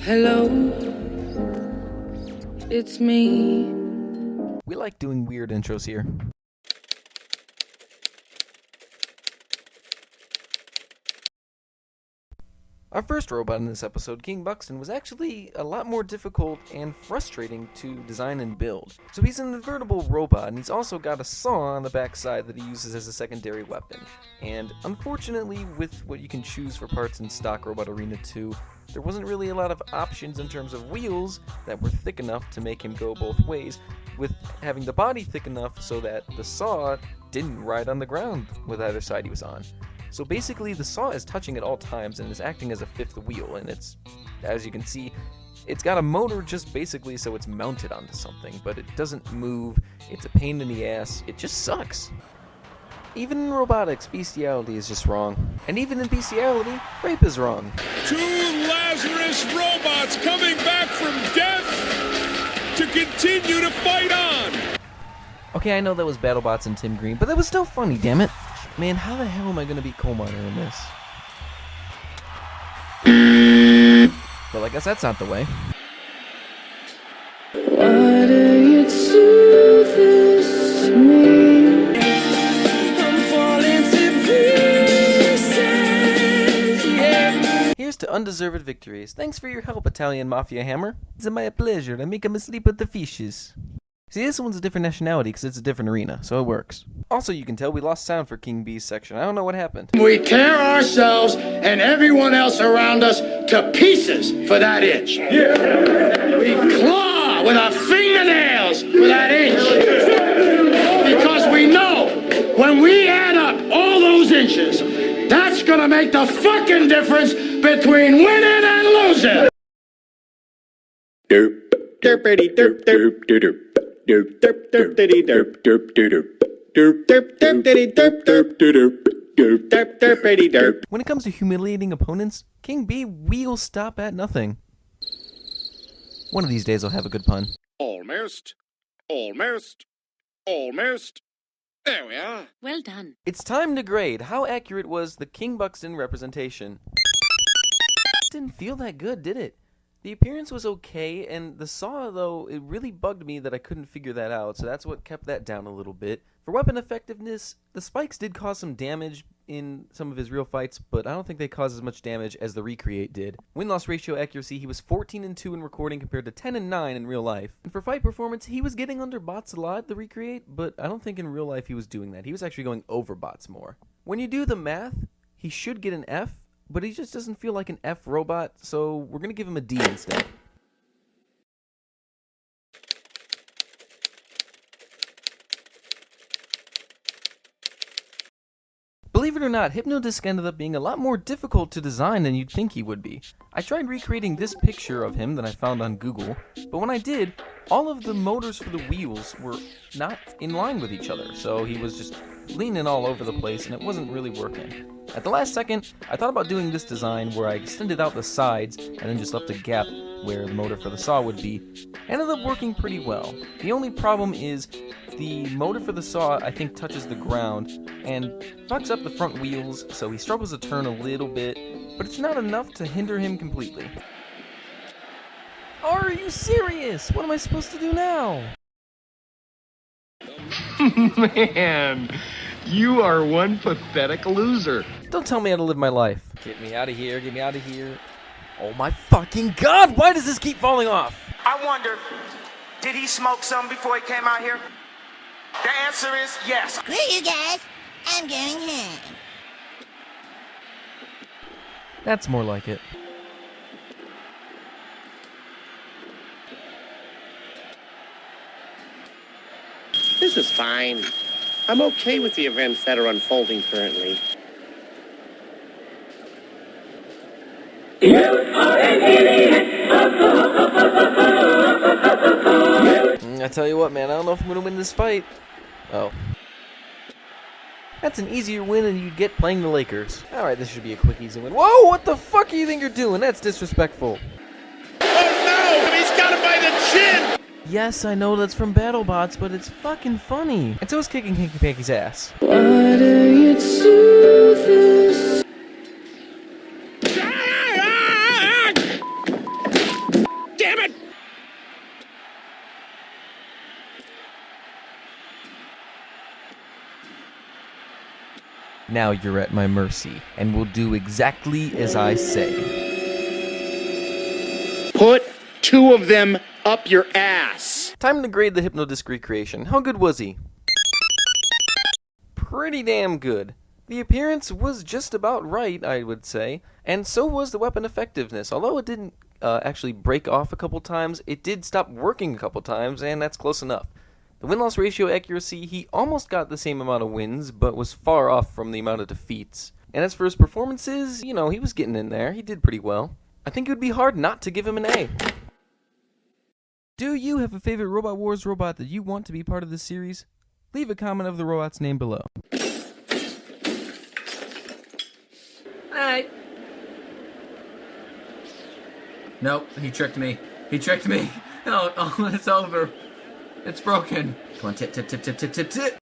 Hello, it's me. We like doing weird intros here. Our first robot in this episode, King Buxton, was actually a lot more difficult and frustrating to design and build. So he's an invertible robot, and he's also got a saw on the backside that he uses as a secondary weapon. And unfortunately, with what you can choose for parts in stock Robot Arena 2, there wasn't really a lot of options in terms of wheels that were thick enough to make him go both ways, with having the body thick enough so that the saw didn't ride on the ground with either side he was on. So basically, the saw is touching at all times and is acting as a fifth wheel, and it's, as you can see, it's got a motor just basically so it's mounted onto something, but it doesn't move, it's a pain in the ass, it just sucks. Even in robotics, bestiality is just wrong. And even in bestiality, rape is wrong. Two Lazarus robots coming back from death to continue to fight on! Okay, I know that was BattleBots and Tim Green, but that was still funny, damn it. Man, how the hell am I gonna beat Coal Miner in this? Well, I guess that's not the way. Why do you do this to me? I'm falling to pieces, yeah. Here's to undeserved victories. Thanks for your help, Italian Mafia Hammer. It's my pleasure to make him asleep with the fishes. See, this one's a different nationality because it's a different arena, so it works. Also, you can tell we lost sound for King B's section. I don't know what happened. We tear ourselves and everyone else around us to pieces for that inch. Yeah. We claw with our fingernails for that inch. Because we know when we add up all those inches, that's gonna make the fucking difference between winning and losing. Derp, derpity derp derp derp. Derp derp derp diddy derp derp derp derp derp derp diddy derp derp derp derp derp derp diddy derp. When it comes to humiliating opponents, King B will stop at nothing. One of these days I'll have a good pun. Almost. Almost. Almost. There we are. Well done. It's time to grade. How accurate was the King Buxton representation? Didn't feel that good, did it? The appearance was okay, and the saw, though, it really bugged me that I couldn't figure that out, so that's what kept that down a little bit. For weapon effectiveness, the spikes did cause some damage in some of his real fights, but I don't think they caused as much damage as the Recreate did. Win-loss ratio accuracy, he was 14-2 in recording compared to 10-9 in real life. And for fight performance, he was getting under bots a lot, the Recreate, but I don't think in real life he was doing that. He was actually going over bots more. When you do the math, he should get an F, but he just doesn't feel like an F robot, so we're going to give him a D instead. Believe it or not, HypnoDisc ended up being a lot more difficult to design than you'd think he would be. I tried recreating this picture of him that I found on Google, but when I did, all of the motors for the wheels were not in line with each other, so he was just leaning all over the place and it wasn't really working. At the last second, I thought about doing this design where I extended out the sides and then just left a gap where the motor for the saw would be. Ended up working pretty well. The only problem is the motor for the saw, I think, touches the ground and fucks up the front wheels, so he struggles to turn a little bit, but it's not enough to hinder him completely. Are you serious? What am I supposed to do now? Man, you are one pathetic loser. Don't tell me how to live my life. Get me out of here, get me out of here. Oh my fucking god, why does this keep falling off? I wonder, did he smoke some before he came out here? The answer is yes. Screw you guys, I'm going home. That's more like it. This is fine. I'm okay with the events that are unfolding currently. I tell you what, man, I don't know if I'm gonna win this fight. Oh. That's an easier win than you'd get playing the Lakers. Alright, this should be a quick, easy win. Whoa, what the fuck do you think you're doing? That's disrespectful. Oh no! He's got him by the chin! Yes, I know that's from BattleBots, but it's fucking funny. And so is kicking Hanky Panky's ass. Why do you do this? Now you're at my mercy, and will do exactly as I say. Put 2 of them up your ass. Time to grade the HypnoDisc recreation. How good was he? Pretty damn good. The appearance was just about right, I would say, and so was the weapon effectiveness. Although it didn't actually break off a couple times, it did stop working a couple times, and that's close enough. The win-loss ratio accuracy, he almost got the same amount of wins, but was far off from the amount of defeats. And as for his performances, he was getting in there. He did pretty well. I think it would be hard not to give him an A. Do you have a favorite Robot Wars robot that you want to be part of this series? Leave a comment of the robot's name below. Alright. Nope, he tricked me. He tricked me. Oh, it's over. It's broken. Come on, tip.